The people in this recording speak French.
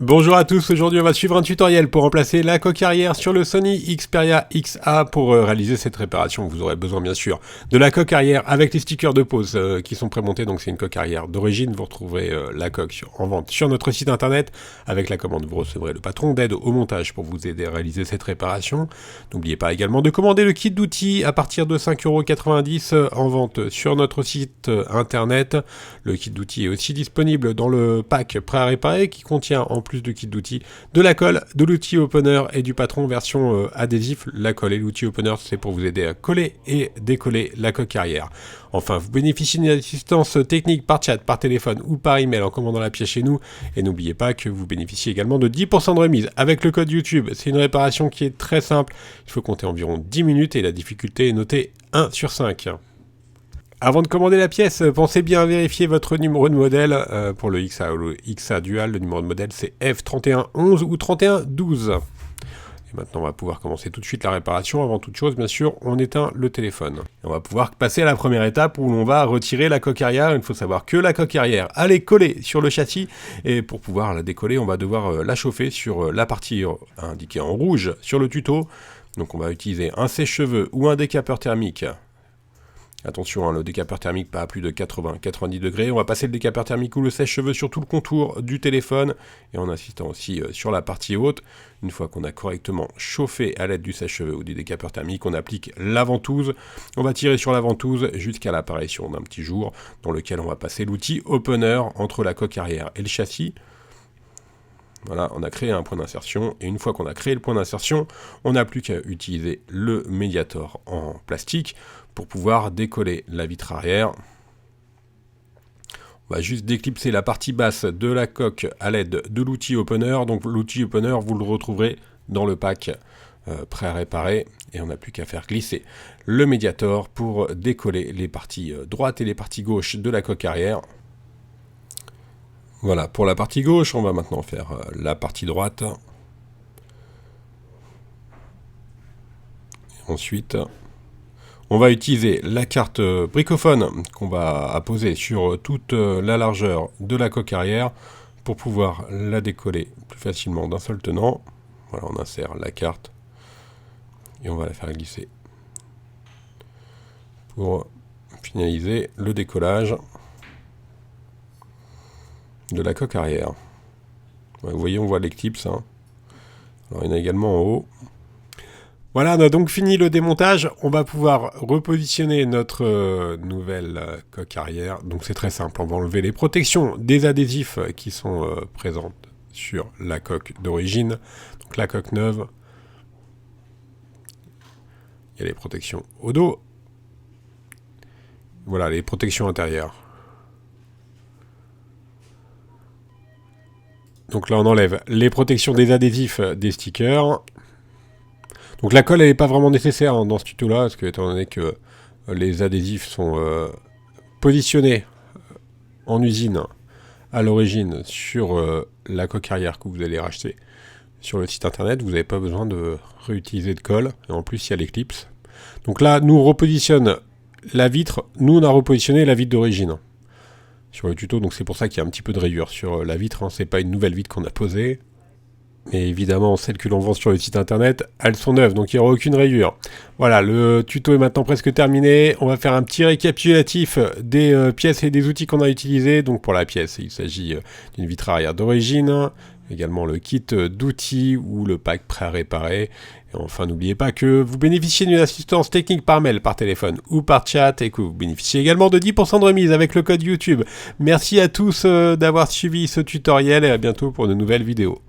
Bonjour à tous, aujourd'hui on va suivre un tutoriel pour remplacer la coque arrière sur le Sony Xperia XA. Pour réaliser cette réparation, vous aurez besoin bien sûr de la coque arrière avec les stickers de pose qui sont prémontés. Donc c'est une coque arrière d'origine, vous retrouverez la coque en vente sur notre site internet. Avec la commande, vous recevrez le patron d'aide au montage pour vous aider à réaliser cette réparation. N'oubliez pas également de commander le kit d'outils à partir de 5,90 € en vente sur notre site internet. Le kit d'outils est aussi disponible dans le pack prêt à réparer qui contient en plus de kit d'outils, de la colle, de l'outil opener et du patron version adhésif. La colle et l'outil opener, c'est pour vous aider à coller et décoller la coque arrière. Enfin, vous bénéficiez d'une assistance technique par chat, par téléphone ou par email en commandant la pièce chez nous. Et n'oubliez pas que vous bénéficiez également de 10% de remise avec le code YouTube. C'est une réparation qui est très simple. Il faut compter environ 10 minutes et la difficulté est notée 1 sur 5. Avant de commander la pièce, pensez bien à vérifier votre numéro de modèle pour le XA ou le XA Dual. Le numéro de modèle c'est F3111 ou 3112. Et maintenant on va pouvoir commencer tout de suite la réparation. Avant toute chose, bien sûr, on éteint le téléphone. Et on va pouvoir passer à la première étape où l'on va retirer la coque arrière. Il faut savoir que la coque arrière, elle est collée sur le châssis. Et pour pouvoir la décoller, on va devoir la chauffer sur la partie indiquée en rouge sur le tuto. Donc on va utiliser un sèche-cheveux ou un décapeur thermique. Attention, le décapeur thermique pas à plus de 80-90 degrés. On va passer le décapeur thermique ou le sèche-cheveux sur tout le contour du téléphone et en insistant aussi sur la partie haute. Une fois qu'on a correctement chauffé à l'aide du sèche-cheveux ou du décapeur thermique, on applique la ventouse. On va tirer sur la ventouse jusqu'à l'apparition d'un petit jour dans lequel on va passer l'outil opener entre la coque arrière et le châssis. Voilà, on a créé un point d'insertion et une fois qu'on a créé le point d'insertion, on n'a plus qu'à utiliser le médiator en plastique pour pouvoir décoller la vitre arrière. On va juste déclipser la partie basse de la coque à l'aide de l'outil opener. Donc l'outil opener, vous le retrouverez dans le pack prêt à réparer et on n'a plus qu'à faire glisser le médiator pour décoller les parties droites et les parties gauches de la coque arrière. Voilà, pour la partie gauche, on va maintenant faire la partie droite. Et ensuite, on va utiliser la carte bricophone qu'on va apposer sur toute la largeur de la coque arrière pour pouvoir la décoller plus facilement d'un seul tenant. Voilà, on insère la carte et on va la faire glisser pour finaliser le décollage de la coque arrière. Vous voyez, on voit l'éclipse. Alors, il y en a également en haut. Voilà, on a donc fini le démontage. On va pouvoir repositionner notre nouvelle coque arrière. Donc c'est très simple. On va enlever les protections des adhésifs qui sont présentes sur la coque d'origine. Donc la coque neuve. Il y a les protections au dos. Voilà, les protections intérieures. Donc là, on enlève les protections des adhésifs des stickers. Donc la colle, elle n'est pas vraiment nécessaire dans ce tuto-là, parce que étant donné que les adhésifs sont positionnés en usine à l'origine sur la coque arrière que vous allez racheter sur le site internet, vous n'avez pas besoin de réutiliser de colle. Et en plus, il y a l'éclipse. Donc là, nous, on repositionne la vitre. Nous, on a repositionné la vitre d'origine sur le tuto, donc c'est pour ça qu'il y a un petit peu de rayure sur la vitre, c'est pas une nouvelle vitre qu'on a posée. Mais évidemment, celles que l'on vend sur le site internet, elles sont neuves, donc il n'y aura aucune rayure. Voilà, le tuto est maintenant presque terminé. On va faire un petit récapitulatif des pièces et des outils qu'on a utilisés. Donc pour la pièce, il s'agit d'une vitre arrière d'origine, également le kit d'outils ou le pack prêt à réparer. Et enfin, n'oubliez pas que vous bénéficiez d'une assistance technique par mail, par téléphone ou par chat et que vous bénéficiez également de 10% de remise avec le code YouTube. Merci à tous d'avoir suivi ce tutoriel et à bientôt pour de nouvelles vidéos.